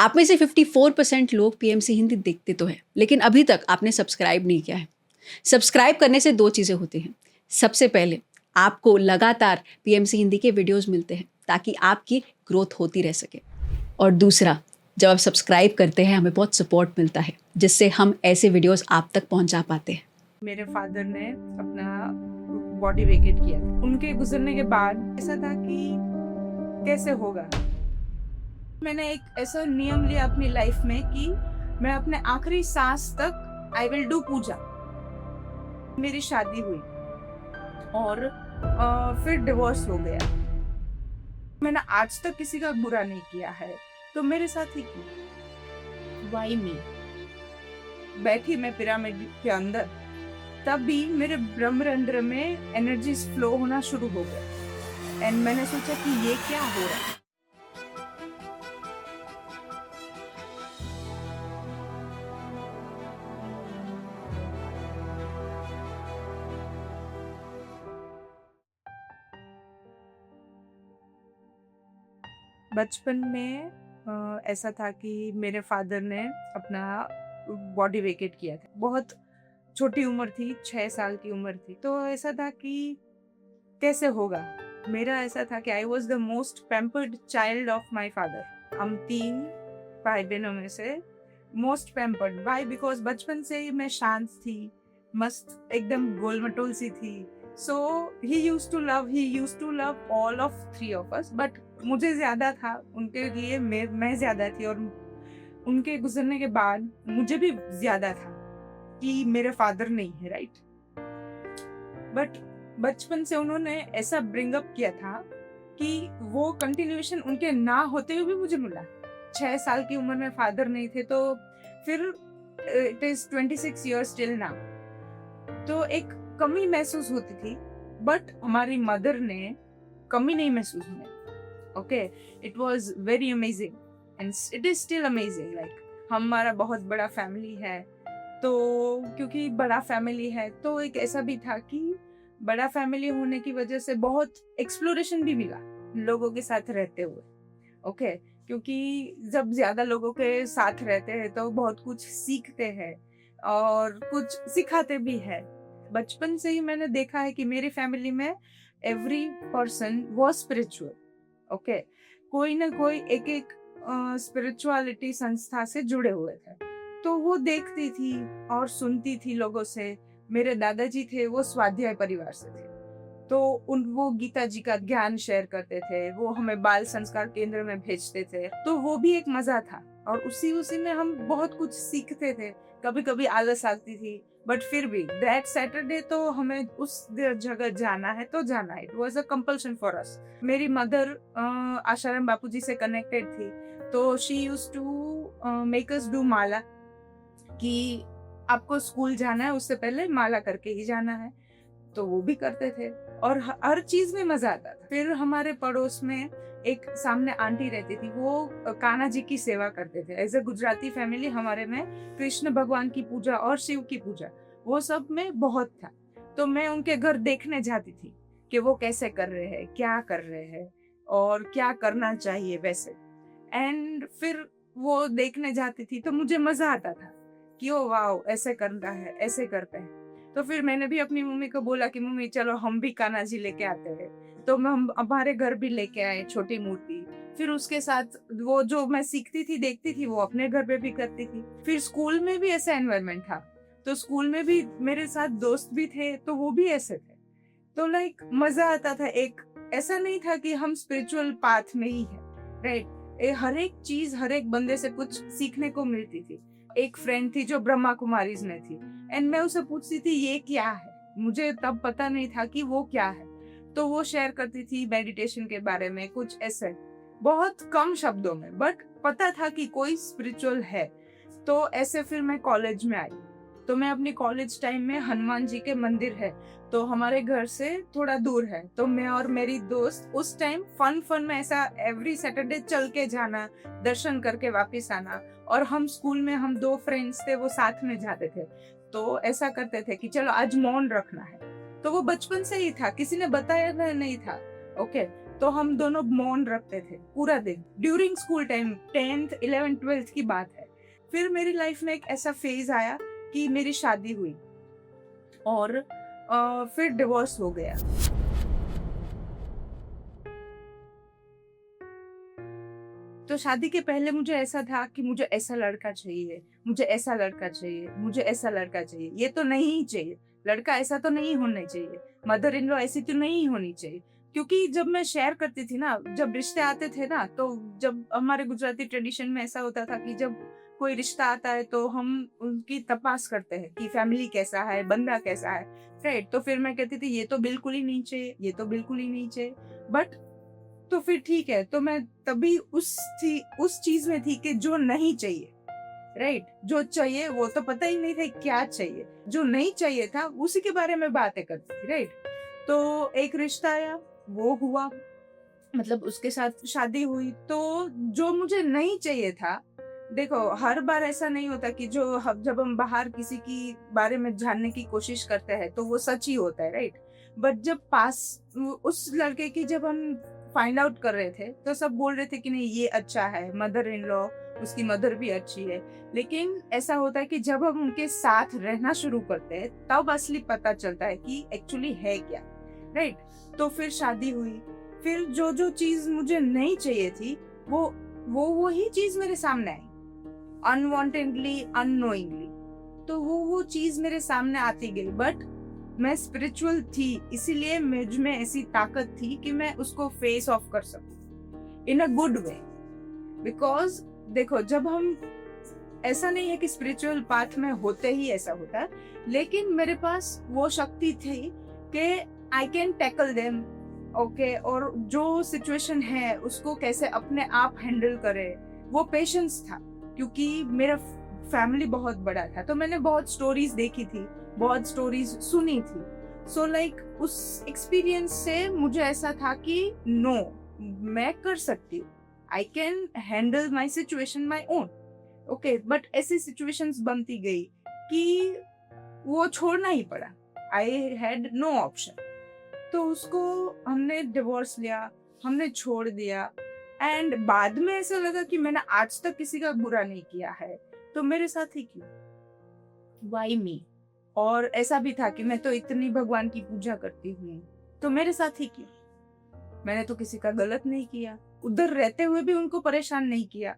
आप में से 54% लोग पीएमसी हिंदी देखते तो हैं, लेकिन अभी तक आपने सब्सक्राइब नहीं किया है। सब्सक्राइब करने से 2 चीज़ें होती हैं। सबसे पहले आपको लगातार पीएमसी हिंदी के वीडियोज़ मिलते हैं ताकि आपकी ग्रोथ होती रह सके। और दूसरा, जब आप सब्सक्राइब करते हैं हमें बहुत सपोर्ट मिलता है, जिससे हम ऐसे वीडियोज़ आप तक पहुंचा पाते हैं। मेरे फादर ने अपना बॉडी वेकेट किया था। उनके गुजरने के बाद ऐसा था कि कैसे होगा। मैंने एक ऐसा नियम लिया अपनी लाइफ में कि मैं अपने आखिरी सांस तक आई विल डू पूजा। मेरी शादी हुई और फिर डिवोर्स हो गया। मैंने आज तक किसी का बुरा नहीं किया है, तो मेरे साथ ही क्यों? Why me? बैठी मैं पिरामिड के अंदर, तब भी मेरे ब्रह्मरंध्र में एनर्जीज फ्लो होना शुरू हो गया। एंड मैंने सोचा कि ये क्या हो रहा है। बचपन में ऐसा था कि मेरे फादर ने अपना बॉडी वेकेट किया था। बहुत छोटी उम्र थी, 6 साल की उम्र थी। तो ऐसा था कि कैसे होगा। मेरा ऐसा था कि I was the most pampered child of my father. हम 3 भाई बहनों में से मोस्ट पैम्पर्ड। वाई? बिकॉज बचपन से ही मैं शांत थी, मस्त एकदम गोलमटोल सी थी। So he used to love all of 3 of us, but मुझे ज्यादा था उनके लिए। मैं ज्यादा थी और उनके गुजरने के बाद मुझे भी ज्यादा था कि मेरे फादर नहीं है, राइट। बट बचपन से उन्होंने ऐसा ब्रिंग अप किया था कि वो कंटिन्यूएशन उनके ना होते हुए भी मुझे मिला। 6 साल की उम्र में फादर नहीं थे, तो फिर it is 26 years till now। तो एक कमी महसूस होती थी, बट हमारी मदर ने कमी नहीं महसूस हुई। Okay, it was very amazing and it is still amazing. Like हमारा बहुत बड़ा फैमिली है, तो क्योंकि बड़ा फैमिली है तो एक ऐसा भी था कि बड़ा फैमिली होने की वजह से बहुत एक्सप्लोरेशन भी मिला लोगों के साथ रहते हुए। ओके, क्योंकि जब ज्यादा लोगों के साथ रहते हैं तो बहुत कुछ सीखते हैं और कुछ सिखाते भी है। बचपन से ही मैंने देखा है कि मेरी फैमिली में every person was spiritual. Okay, कोई ना कोई एक एक स्पिरिचुअलिटी संस्था से जुड़े हुए थे, तो वो देखती थी और सुनती थी लोगों से। मेरे दादाजी थे, वो स्वाध्याय परिवार से थे, तो वो गीता जी का ज्ञान शेयर करते थे। वो हमें बाल संस्कार केंद्र में भेजते थे, तो वो भी एक मजा था और उसी में हम बहुत कुछ सीखते थे। कभी कभी आलस आती थी, बट फिर भी दैट सैटरडे तो हमें उस जगह जाना है तो जाना है। It was a compulsion for us. मेरी मदर आशाराम बापूजी से कनेक्टेड थी, तो she used to make us do माला, कि आपको स्कूल जाना है उससे पहले माला करके ही जाना है। तो वो भी करते थे और हर चीज में मजा आता था। फिर हमारे पड़ोस में एक सामने आंटी रहती थी, वो कान्हा जी की सेवा करते थे। एज ए गुजराती फैमिली हमारे में कृष्ण भगवान की पूजा और शिव की पूजा वो सब में बहुत था। तो मैं उनके घर देखने जाती थी कि वो कैसे कर रहे हैं, क्या कर रहे हैं और क्या करना चाहिए वैसे। एंड फिर वो देखने जाती थी तो मुझे मजा आता था कि ओ वाओ, ऐसे करना है, ऐसे करते हैं। तो फिर मैंने भी अपनी मम्मी को बोला कि मम्मी चलो हम भी कान्हा जी लेके आते हैं। तो हम हमारे घर भी लेके आए छोटी मूर्ति। फिर उसके साथ वो जो मैं सीखती थी, देखती थी, वो अपने घर पे भी करती थी। फिर स्कूल में भी ऐसा एनवायरनमेंट था, तो स्कूल में भी मेरे साथ दोस्त भी थे, तो वो भी ऐसे थे। तो लाइक मजा आता था। एक ऐसा नहीं था कि हम स्पिरिचुअल पाथ में ही है, राइट। हर एक चीज, हर एक बंदे से कुछ सीखने को मिलती थी। एक फ्रेंड थी जो ब्रह्मा कुमारीज में थी, एंड मैं उसे पूछती थी ये क्या है। मुझे तब पता नहीं था कि वो क्या है, तो वो शेयर करती थी मेडिटेशन के बारे में, कुछ ऐसे बहुत कम शब्दों में, बट पता था कि कोई स्पिरिचुअल है। तो ऐसे फिर मैं कॉलेज में आई, तो मैं अपनी कॉलेज टाइम में हनुमान जी के मंदिर है तो हमारे घर से थोड़ा दूर है, तो मैं और मेरी दोस्त उस टाइम फन में ऐसा एवरी सैटरडे चल के जाना, दर्शन करके वापस आना। और हम स्कूल में हम 2 फ्रेंड्स थे, वो साथ में जाते थे, तो ऐसा करते थे कि चलो आज मौन रखना है। तो वो बचपन से ही था, किसी ने बताया नहीं था। ओके, तो हम दोनों मौन रखते थे पूरा दिन during school time, 10th 11th 12th की बात है। फिर मेरी लाइफ में एक ऐसा फेज आया कि मेरी शादी हुई और फिर डिवोर्स हो गया। तो शादी के पहले मुझे ऐसा था कि मुझे ऐसा लड़का चाहिए, मुझे ऐसा लड़का चाहिए, मुझे ऐसा लड़का चाहिए, ये तो नहीं चाहिए, लड़का ऐसा तो नहीं होना चाहिए, मदर इन लॉ ऐसी तो नहीं होनी चाहिए। क्योंकि जब मैं शेयर करती थी ना, जब रिश्ते आते थे ना, तो जब हमारे गुजराती ट्रेडिशन में ऐसा होता था कि जब कोई रिश्ता आता है तो हम उनकी तपास करते हैं कि फैमिली कैसा है, बंदा कैसा है, राइट। तो फिर मैं कहती थी ये तो बिल्कुल ही नहीं चाहिए, ये तो बिल्कुल ही नहीं चाहिए। बट तो फिर ठीक है, तो मैं तभी उस चीज में थी कि जो नहीं चाहिए, राइट। जो चाहिए वो तो पता ही नहीं था क्या चाहिए, जो नहीं चाहिए था उसी के बारे में बातें करती थी, राइट। तो एक रिश्ता आया, वो हुआ, मतलब उसके साथ शादी हुई। तो जो मुझे नहीं चाहिए था, देखो हर बार ऐसा नहीं होता कि जब हम बाहर किसी की बारे में जानने की कोशिश करते हैं तो वो सच ही होता है, राइट। बट जब पास उस लड़के की जब हम फाइंड आउट कर रहे थे तो सब बोल रहे थे कि नहीं ये अच्छा है, मदर इन लॉ, उसकी मदर भी अच्छी है। लेकिन ऐसा होता है कि जब हम उनके साथ रहना शुरू करते हैं तब असली पता चलता है कि एक्चुअली है क्या, राइट। तो फिर शादी हुई, फिर जो चीज मुझे नहीं चाहिए थी वो ही चीज मेरे सामने आई, अनवांटेडली, अननोइंगली। तो वो चीज मेरे सामने आती गई। बट मैं स्पिरिचुअल थी, इसीलिए मुझ में ऐसी ताकत थी कि मैं उसको फेस ऑफ कर सकूं इन अ गुड वे। बिकॉज देखो, जब हम, ऐसा नहीं है कि स्पिरिचुअल पाथ में होते ही ऐसा होता, लेकिन मेरे पास वो शक्ति थी कि I can tackle them, okay. और जो सिचुएशन है उसको कैसे अपने आप हैंडल करे, वो पेशेंस था। क्योंकि मेरा फैमिली बहुत बड़ा था, तो मैंने बहुत स्टोरीज देखी थी, बहुत स्टोरीज सुनी थी। सो लाइक उस एक्सपीरियंस से मुझे ऐसा था कि नो, मैं कर सकती हूँ, I can handle my situation my own, okay. But ऐसी सिचुएशंस बनती गई कि वो छोड़ना ही पड़ा, आई हैड नो ऑप्शन। तो उसको हमने डिवोर्स लिया, हमने छोड़ दिया। एंड बाद में ऐसा लगा कि मैंने आज तक किसी का बुरा नहीं किया है, तो मेरे साथ ही क्यों, वाई मी। और ऐसा भी था कि मैं तो इतनी भगवान की पूजा करती हूँ, तो मेरे साथ ही क्यों, मैंने तो किसी का गलत नहीं किया, उधर रहते हुए भी उनको परेशान नहीं किया,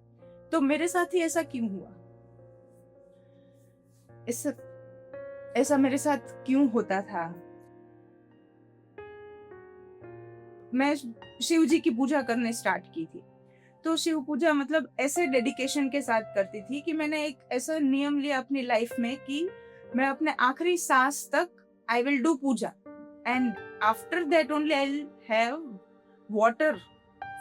तो मेरे साथ ही ऐसा क्यों हुआ, ऐसा मेरे साथ क्यों होता था। मैं शिव जी की पूजा करने स्टार्ट की थी। तो शिव पूजा मतलब ऐसे डेडिकेशन के साथ करती थी कि मैंने एक ऐसा नियम लिया अपनी लाइफ में कि मैं अपने आखिरी सांस तक I will do puja, and after that only I will have water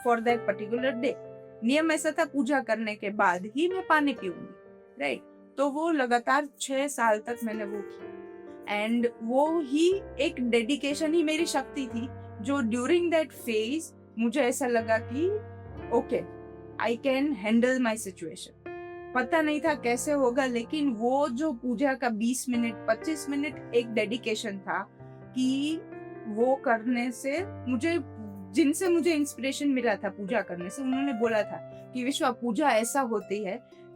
for that particular day. नियम ऐसा था, पूजा करने के बाद ही मैं पानी पीऊंगी, राइट। तो वो लगातार 6 साल तक मैंने वो किया, एंड वो ही एक डेडिकेशन ही मेरी शक्ति थी, जो ड्यूरिंग दैट फेज मुझे ऐसा लगा कि okay, I can handle my situation. पता नहीं था कैसे होगा, लेकिन वो जो पूजा का 20 मिनट 25 मिनट एक डेडिकेशन था कि वो करने से जिनसे मुझे इंस्पिरेशन मिला था पूजा करने से, उन्होंने बोला था कि विश्वा, पूजा ऐसा होती है,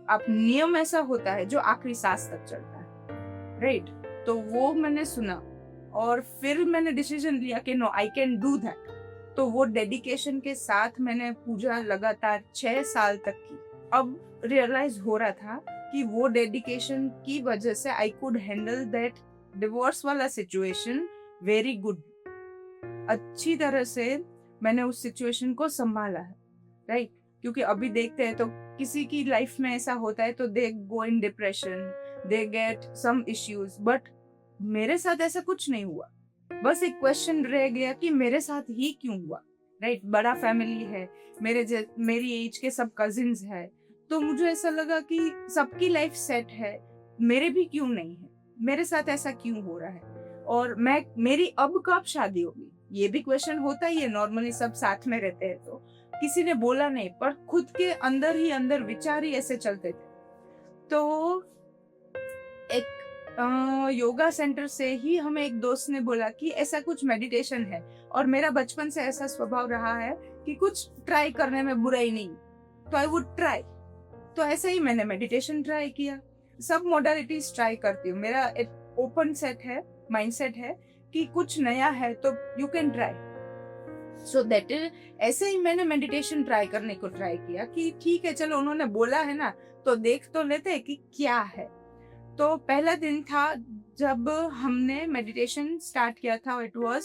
आप नियम ऐसा होता है जो आखिरी सांस तक चलता है, राइट। तो वो मैंने सुना और फिर मैंने डिसीजन लिया कि no, I can do that. तो वो डेडिकेशन के साथ मैंने पूजा लगातार 6 साल तक की। अब रियलाइज हो रहा था कि वो डेडिकेशन की वजह से I could handle that divorce वाला सिचुएशन वेरी गुड, अच्छी तरह से मैंने उस सिचुएशन को संभाला है, राइट। क्योंकि अभी देखते हैं तो किसी की लाइफ में ऐसा होता है तो they go in depression, they get some issues, but मेरे साथ ऐसा कुछ नहीं हुआ। बस एक क्वेश्चन रह गया कि मेरे साथ ही क्यों हुआ, राइट। बड़ा फैमिली है, मेरी एज के सब कजिन्स है, तो मुझे ऐसा लगा कि सबकी लाइफ सेट है, मेरे भी क्यों नहीं है, मेरे साथ ऐसा क्यों हो रहा है, और मेरी अब कब शादी होगी, ये भी क्वेश्चन होता ही है। नॉर्मली सब साथ में रहते हैं तो किसी ने बोला नहीं, पर खुद के अंदर ही अंदर विचार ही ऐसे चलते थे। तो एक योगा सेंटर से ही हमें एक दोस्त ने बोला कि ऐसा कुछ मेडिटेशन है, और मेरा बचपन से ऐसा स्वभाव रहा है कि कुछ ट्राई करने में बुरा ही नहीं, तो आई वुड ट्राई। तो ऐसे ही मैंने मेडिटेशन ट्राई किया, सब मोडालिटीज ट्राई करती हूँ। मेरा एक ओपन सेट है, माइंडसेट है कि कुछ नया है तो you can try. So that ऐसे ही मैंने मेडिटेशन ट्राई करने को ट्राई किया कि ठीक है चलो उन्होंने बोला है ना, तो देख तो लेते हैं कि क्या है। तो पहला दिन था जब हमने मेडिटेशन स्टार्ट किया था, इट वाज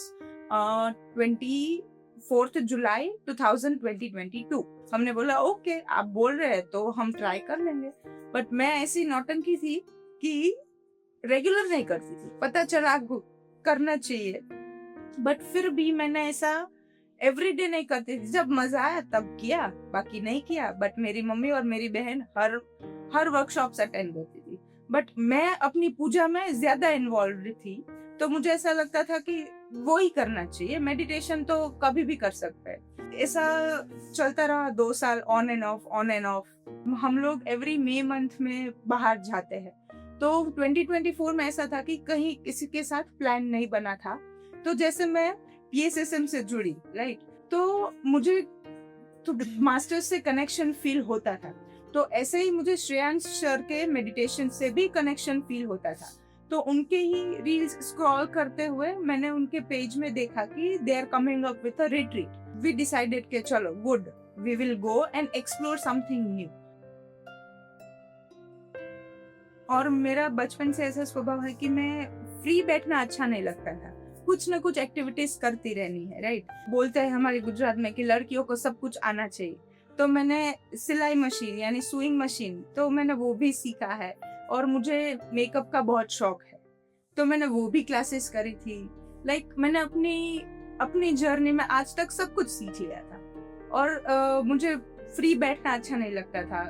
24 जुलाई 2022। हमने बोला ओके आप बोल रहे हैं तो हम ट्राई कर लेंगे। बट मैं ऐसी नौटंकी थी कि रेगुलर नहीं करती थी, पता चला करना चाहिए, बट फिर भी मैंने ऐसा एवरीडे नहीं करती थी। जब मजा आया तब किया, बाकी नहीं किया। बट मेरी मम्मी और मेरी बहन हर वर्कशॉप्स अटेंड करती थी, बट मैं अपनी पूजा में ज्यादा इन्वॉल्व थी। तो मुझे ऐसा लगता था कि वो ही करना चाहिए, मेडिटेशन तो कभी भी कर सकते हैं। ऐसा चलता रहा 2 साल, ऑन एंड ऑफ। हम लोग एवरी मई मंथ में बाहर जाते हैं। तो 2024 में ऐसा था कि कहीं किसी के साथ प्लान नहीं बना था। तो जैसे मैं PSSM से जुड़ी, राइट, तो मुझे तो मास्टर्स से कनेक्शन फील होता था। तो ऐसे ही मुझे श्रेयांश सर के मेडिटेशन से भी कनेक्शन फील होता था। तो उनके ही रील्स स्क्रॉल करते हुए मैंने उनके पेज में देखा कि they are coming up with a retreat. We decided कि चलो good, we will go and explore something new. और मेरा बचपन से ऐसा स्वभाव है कि मैं फ्री बैठना अच्छा नहीं लगता था, कुछ ना कुछ एक्टिविटीज करती रहनी है, राइट। बोलते हैं हमारे गुजरात में कि लड़कियों को सब कुछ आना चाहिए। तो मैंने सिलाई मशीन यानी सुइंग मशीन, तो मैंने वो भी सीखा है। और मुझे मेकअप का बहुत शौक है, तो मैंने वो भी क्लासेस करी थी। लाइक मैंने अपनी जर्नी में आज तक सब कुछ सीख लिया था। और मुझे फ्री बैठना अच्छा नहीं लगता था,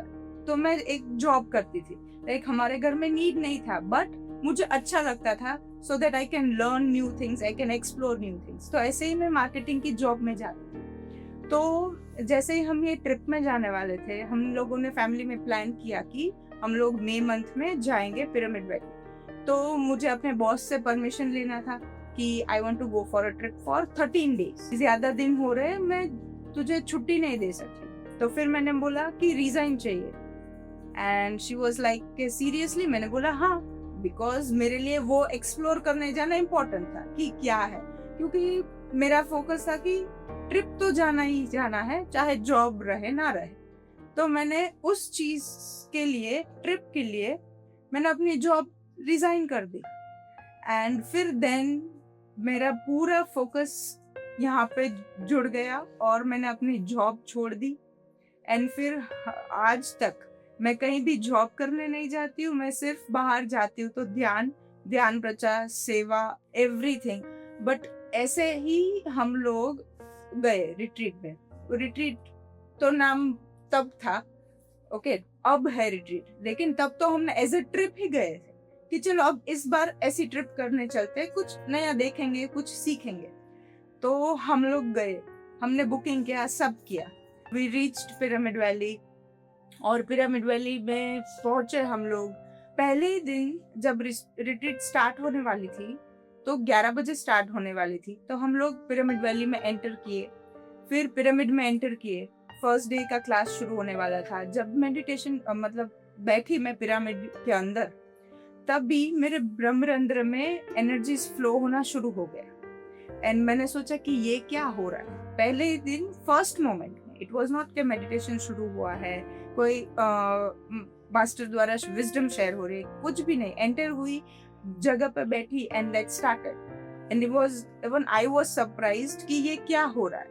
तो मैं एक जॉब करती थी। लाइक हमारे घर में नीड नहीं था, बट मुझे अच्छा लगता था, so that I can learn new things, I can explore new things। तो ऐसे ही मैं मार्केटिंग की जॉब में जाती थी। तो जैसे ही हम ये ट्रिप में जाने वाले थे, हम लोगों ने फैमिली में प्लान किया कि हम लोग मई मंथ में जाएंगे पिरामिड वैली। तो मुझे अपने बॉस से परमिशन लेना था कि I want to go for a trip for 13 days. ज्यादा दिन हो रहे, मैं तुझे छुट्टी नहीं दे सकती। तो फिर मैंने बोला कि रिजाइन चाहिए, and she was like seriously. मैंने बोला हाँ, बिकॉज मेरे लिए वो एक्सप्लोर करने जाना इम्पोर्टेंट था कि क्या है, क्योंकि मेरा फोकस था कि ट्रिप तो जाना ही जाना है, चाहे जॉब रहे ना रहे। तो मैंने उस चीज के लिए, ट्रिप के लिए, मैंने अपनी जॉब रिजाइन कर दी। एंड फिर देन मेरा पूरा फोकस यहाँ पे जुड़ गया और मैंने अपनी जॉब छोड़ दी। एंड फिर आज तक मैं कहीं भी जॉब करने नहीं जाती हूँ, मैं सिर्फ बाहर जाती हूँ तो ध्यान प्रचार, सेवा, एवरीथिंग। बट ऐसे ही हम लोग गए रिट्रीट में। रिट्रीट तो नाम तब था, ओके, अब है रिट्रीट, लेकिन तब तो हमने एज ए ट्रिप ही गए थे कि चलो अब इस बार ऐसी ट्रिप करने चलते हैं, कुछ नया देखेंगे, कुछ सीखेंगे। तो हम लोग गए, हमने बुकिंग किया, सब किया। वी रीच्ड पिरामिड वैली, और पिरामिड वैली में पहुंचे हम लोग। पहले ही दिन जब रिट्रीट स्टार्ट होने वाली थी, तो 11 बजे स्टार्ट होने वाली थी, तो हम लोग पिरामिड वैली में एंटर किए। फिर पिरामिड में एंटर किए, फर्स्ट डे का क्लास शुरू होने वाला था। जब मेडिटेशन मतलब बैठी मैं पिरामिड के अंदर, तब भी मेरे ब्रह्मरंध्र में एनर्जीज फ्लो होना शुरू हो गया। एंड मैंने सोचा कि ये क्या हो रहा है। पहले ही दिन फर्स्ट मोमेंट में, इट वाज नॉट कि मेडिटेशन शुरू हुआ है, कोई मास्टर द्वारा विजडम शेयर हो रही, कुछ भी नहीं। एंटर हुई, जगह पर बैठी, and that started. And even I was surprised कि ये क्या हो रहा है।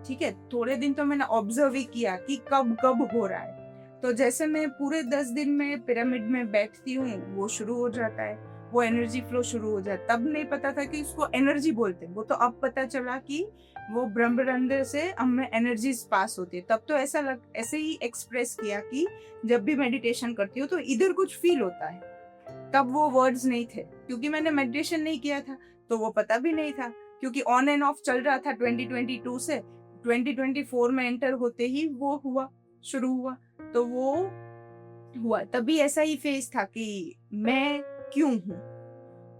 ठीक है, थोड़े दिन तो मैंने ऑब्जर्व ही किया कि कब हो रहा है। तो जैसे मैं पूरे 10 दिन में पिरामिड में बैठती हूँ, वो शुरू हो जाता है, वो एनर्जी फ्लो शुरू हो जाता है। तब नहीं पता था कि उसको एनर्जी बोलते हैं, वो तो अब पता चला कि वो ब्रह्मरंध्र से हमें एनर्जीज पास होती है। तब तो ऐसे ही एक्सप्रेस किया कि जब भी मेडिटेशन करती हूँ तो इधर कुछ फील होता है। तब वो वर्ड्स नहीं थे, क्योंकि मैंने मेडिटेशन नहीं किया था, तो वो पता भी नहीं था, क्योंकि ऑन एंड ऑफ चल रहा था 2022 से। 2024 में एंटर होते ही वो शुरू हुआ। तो वो हुआ तभी ऐसा ही फेस था कि मैं क्यों हूँ,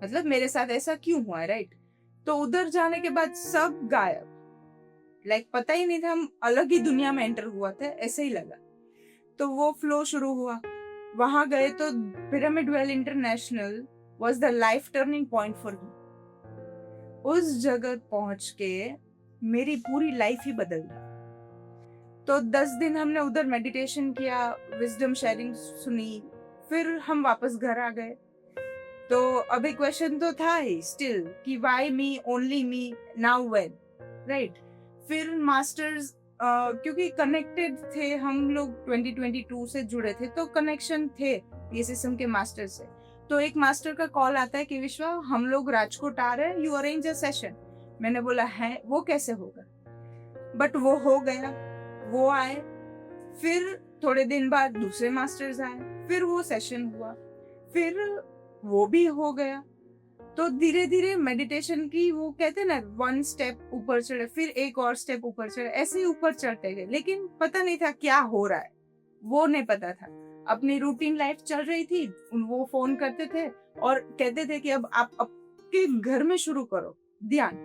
मतलब मेरे साथ ऐसा क्यों हुआ, राइट। तो उधर जाने के बाद सब गायब, लाइक पता ही नहीं था, हम अलग ही दुनिया में एंटर हुआ थे, ऐसे ही लगा। तो वो फ्लो शुरू हुआ, वहां गए तो pyramid well international was the life turning point for me. उस जगह पहुंच के मेरी पूरी लाइफ ही बदल गई। तो 10 दिन हमने उधर मेडिटेशन किया, विजडम शेयरिंग सुनी, फिर हम वापस घर आ गए। तो अभी क्वेश्चन तो था ही स्टिल कि why me, only me, now when, right. फिर मास्टर्स, क्योंकि कनेक्टेड थे हम लोग, 2022 से जुड़े थे तो कनेक्शन थे पीएसएसएम के मास्टर से। तो एक मास्टर का कॉल आता है कि विश्वा, हम लोग राजकोट आ रहे हैं, यू अरेंज अ सेशन। मैंने बोला है, वो कैसे होगा, बट वो हो गया। वो आए, फिर थोड़े दिन बाद दूसरे मास्टर्स आए, फिर वो सेशन हुआ, फिर वो भी हो गया। तो धीरे धीरे मेडिटेशन की, वो कहते हैं ना, 1 स्टेप ऊपर चढ़े, फिर एक और स्टेप ऊपर चढ़े, ऐसे ही ऊपर चढ़ते गए। लेकिन पता नहीं था क्या हो रहा है, वो नहीं पता था। अपनी रूटीन लाइफ चल रही थी, वो फोन करते थे और कहते थे कि अब आप आपके घर में शुरू करो ध्यान,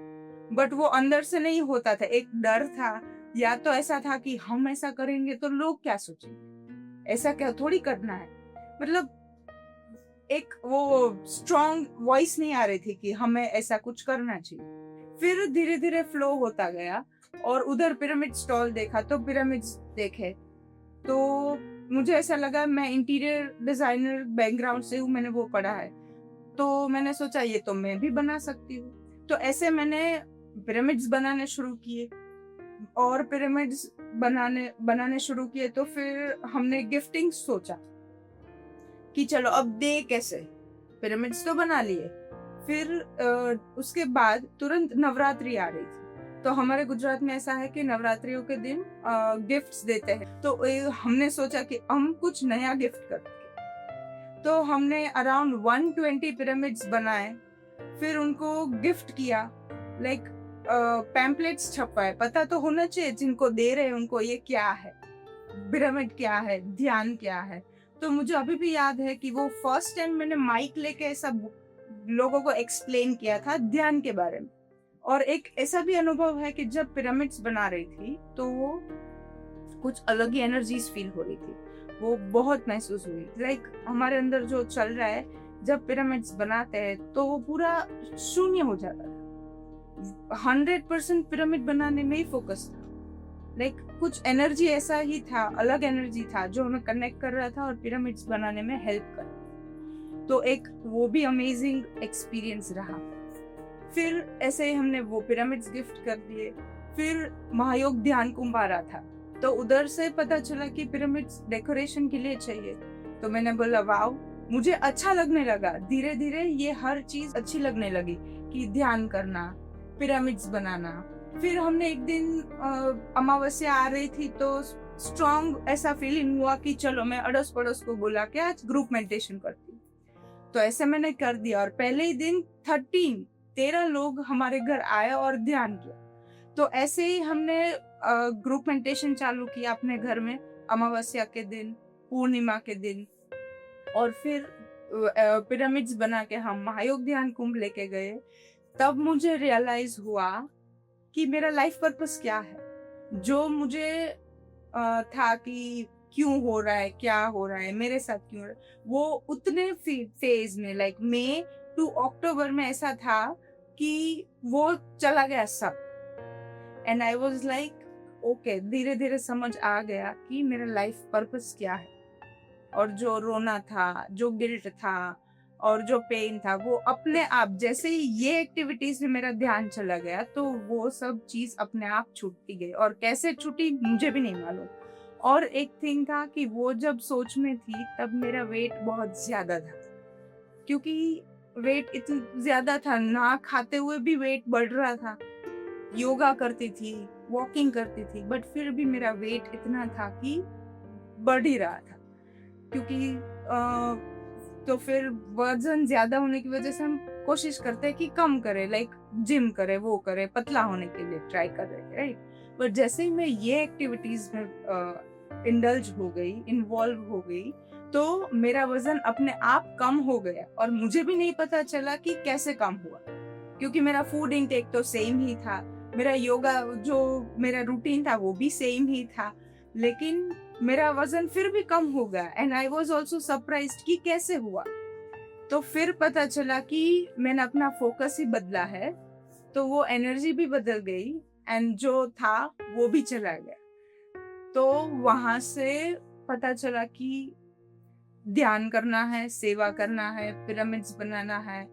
बट वो अंदर से नहीं होता था। एक डर था, या तो ऐसा था कि हम ऐसा करेंगे तो लोग क्या सोचेंगे, ऐसा क्या थोड़ी करना है, मतलब एक वो स्ट्रॉन्ग वॉइस नहीं आ रही थी कि हमें ऐसा कुछ करना चाहिए। फिर धीरे धीरे फ्लो होता गया और उधर पिरामिड स्टॉल देखा तो पिरामिड्स देखे, तो मुझे ऐसा लगा, मैं इंटीरियर डिजाइनर बैकग्राउंड से हूँ, मैंने वो पढ़ा है, तो मैंने सोचा ये तो मैं भी बना सकती हूँ। तो ऐसे मैंने पिरामिड्स बनाने शुरू किए, और पिरामिड्स बनाने शुरू किए। तो फिर हमने गिफ्टिंग सोचा कि चलो अब दे कैसे, पिरामिड्स तो बना लिए। फिर उसके बाद तुरंत नवरात्रि आ रही थी, तो हमारे गुजरात में ऐसा है कि नवरात्रियों के दिन गिफ्ट्स देते हैं। तो हमने सोचा कि हम कुछ नया गिफ्ट करते, तो हमने अराउंड 120 पिरामिड्स बनाए, फिर उनको गिफ्ट किया। लाइक पैम्पलेट्स छपवाए, पता तो होना चाहिए जिनको दे रहे हैं उनको ये क्या है, पिरामिड क्या है, ध्यान क्या है। तो मुझे अभी भी याद है कि वो फर्स्ट टाइम मैंने माइक लेके ऐसा लोगों को एक्सप्लेन किया था ध्यान के बारे में। और एक ऐसा भी अनुभव है कि जब पिरामिड्स बना रही थी तो वो कुछ अलग ही एनर्जीज फील हो रही थी, वो बहुत महसूस हुई। लाइक हमारे अंदर जो चल रहा है, जब पिरामिड्स बनाते हैं तो वो पूरा शून्य हो जाता था। 100% पिरामिड बनाने में ही फोकस था। लाइक कुछ एनर्जी ऐसा ही था, अलग एनर्जी था जो हमें कनेक्ट कर रहा था और पिरामिड्स बनाने में हेल्प कर। तो एक वो भी अमेजिंग एक्सपीरियंस रहा। फिर ऐसे ही हमने वो पिरामिड्स गिफ्ट कर दिए। फिर महायोग ध्यान कुंभ आ रहा था, तो उधर से पता चला कि पिरामिड्स डेकोरेशन के लिए चाहिए। तो मैंने बोला वाओ, मुझे अच्छा लगने लगा, धीरे धीरे ये हर चीज अच्छी लगने लगी कि ध्यान करना, पिरामिड्स बनाना। फिर हमने एक दिन अमावस्या आ रही थी तो स्ट्रॉन्ग ऐसा फीलिंग हुआ कि चलो मैं अड़ोस पड़ोस को बुला के आज ग्रुप मेडिटेशन करती हूँ। तो ऐसे मैंने कर दिया और पहले ही दिन 13 लोग हमारे घर आए और ध्यान किया। तो ऐसे ही हमने ग्रुप मेडिटेशन चालू किया अपने घर में, अमावस्या के दिन, पूर्णिमा के दिन। और फिर पिरामिड्स बना के हम महायोग ध्यान कुंभ लेके गए। तब मुझे रियलाइज हुआ कि मेरा लाइफ पर्पस क्या है। जो मुझे था कि क्यों हो रहा है, क्या हो रहा है, मेरे साथ क्यों हो रहा है, वो उतने फेज में, लाइक मई टू अक्टूबर में ऐसा था कि वो चला गया सब। And I was like okay, धीरे धीरे समझ आ गया कि मेरा लाइफ पर्पस क्या है। और जो रोना था, जो गिल्ट था और जो पेन था, वो अपने आप, जैसे ही ये एक्टिविटीज में मेरा ध्यान चला गया तो वो सब चीज अपने आप छूटती गई। और कैसे छूटी मुझे भी नहीं मालूम। और एक थिंग था कि वो जब सोच में थी तब मेरा वेट बहुत ज्यादा था, क्योंकि वेट इतना ज्यादा था, ना खाते हुए भी वेट बढ़ रहा था, योगा करती थी, वॉकिंग करती थी, बट फिर भी मेरा वेट इतना था कि बढ़ ही रहा था। क्योंकि तो फिर वजन ज्यादा होने की वजह से हम कोशिश करते हैं कि कम करें, लाइक जिम करें, वो करें, पतला होने के लिए ट्राई कर रहे थे, राइट। बट जैसे ही मैं ये एक्टिविटीज में इंडल्ज हो गई, इन्वॉल्व हो गई, तो मेरा वजन अपने आप कम हो गया और मुझे भी नहीं पता चला कि कैसे कम हुआ। क्योंकि मेरा फूड इनटेक तो सेम ही था, मेरा योगा जो मेरा रूटीन था वो भी सेम ही था, लेकिन मेरा वजन फिर भी कम हो गया and I was also surprised कि कैसे हुआ। तो फिर पता चला कि मैंने अपना फोकस ही बदला है, तो वो एनर्जी भी बदल गई एंड जो था वो भी चला गया। तो वहां से पता चला कि ध्यान करना है, सेवा करना है, पिरामिड्स बनाना है।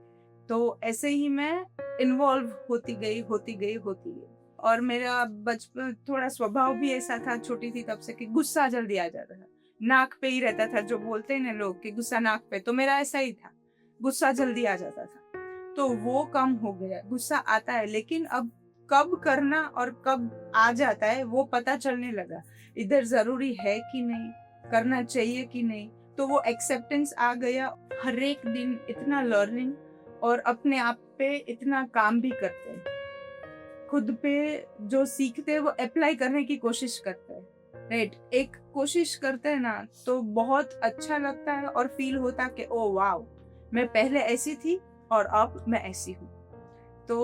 तो ऐसे ही मैं इन्वॉल्व होती गई और मेरा बचपन थोड़ा स्वभाव भी ऐसा था छोटी थी तब से कि गुस्सा जल्दी आ जाता था, नाक पे ही रहता था, जो बोलते हैं ना लोग कि गुस्सा नाक पे, तो मेरा ऐसा ही था, गुस्सा जल्दी आ जाता था। तो वो कम हो गया, गुस्सा आता है लेकिन अब कब करना और कब आ जाता है वो पता चलने लगा, इधर जरूरी है कि नहीं, करना चाहिए कि नहीं। तो वो एक्सेप्टेंस आ गया। हर एक दिन इतना लर्निंग और अपने आप पे इतना काम भी करते हैं, खुद पे जो सीखते हैं वो अप्लाई करने की कोशिश करते हैं, राइट। एक कोशिश करते हैं ना तो बहुत अच्छा लगता है और फील होता कि ओ वाओ, मैं पहले ऐसी थी और अब मैं ऐसी हूँ। तो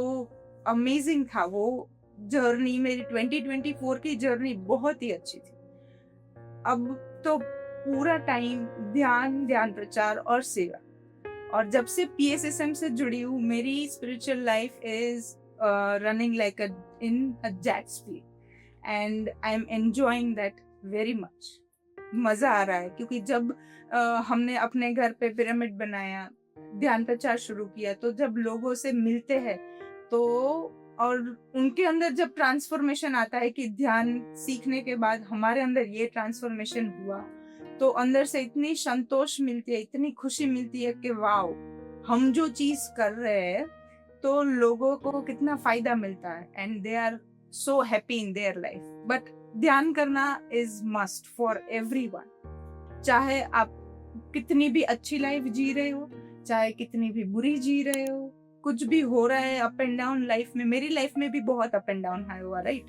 अमेजिंग था वो जर्नी, मेरी 2024 की जर्नी बहुत ही अच्छी थी। अब तो पूरा टाइम ध्यान प्रचार और सेवा, और जब से PSSM से जुड़ी हूँ मेरी spiritual life is running like in a jet speed and I am enjoying that very much. मजा आ रहा है क्योंकि जब हमने अपने घर पे पिरामिड बनाया, ध्यान प्रचार शुरू किया, तो जब लोगों से मिलते हैं तो और उनके अंदर जब ट्रांसफॉर्मेशन आता है कि ध्यान सीखने के बाद हमारे अंदर ये ट्रांसफॉर्मेशन हुआ, तो अंदर से इतनी संतोष मिलती है, इतनी खुशी मिलती है कि वाओ, हम जो चीज कर रहे हैं तो लोगों को कितना फायदा मिलता है and they are so happy in their life. But ध्यान करना इज मस्ट फॉर एवरीवन, चाहे आप कितनी भी अच्छी लाइफ जी रहे हो, चाहे कितनी भी बुरी जी रहे हो, कुछ भी हो रहा है अप एंड डाउन लाइफ में। मेरी लाइफ में भी बहुत अप एंड डाउन है हुआ, राइट।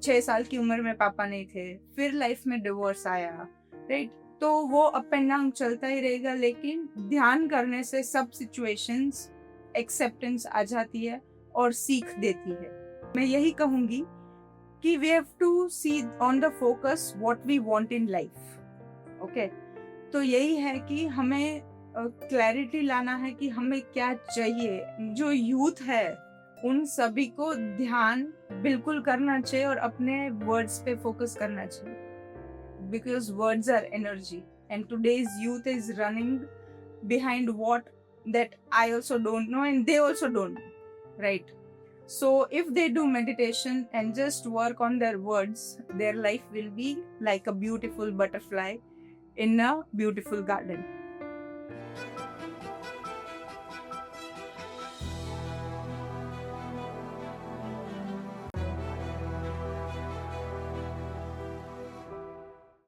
6 साल की उम्र में पापा नहीं थे, फिर लाइफ में डिवोर्स आया, राइट। तो वो अप एंड डाउन चलता ही रहेगा, लेकिन ध्यान करने से सब सिचुएशंस एक्सेप्टेंस आ जाती है और सीख देती है। मैं यही कहूंगी कि we have to see on the focus what we want in life, okay? तो यही है कि हमें क्लैरिटी लाना है कि हमें क्या चाहिए। जो यूथ है उन सभी को ध्यान बिल्कुल करना चाहिए और अपने वर्ड्स पे फोकस करना चाहिए, because words are energy and today's youth is running behind what that I also don't know and they also don't know, right? So if they do meditation and just work on their words, their life will be like a beautiful butterfly in a beautiful garden.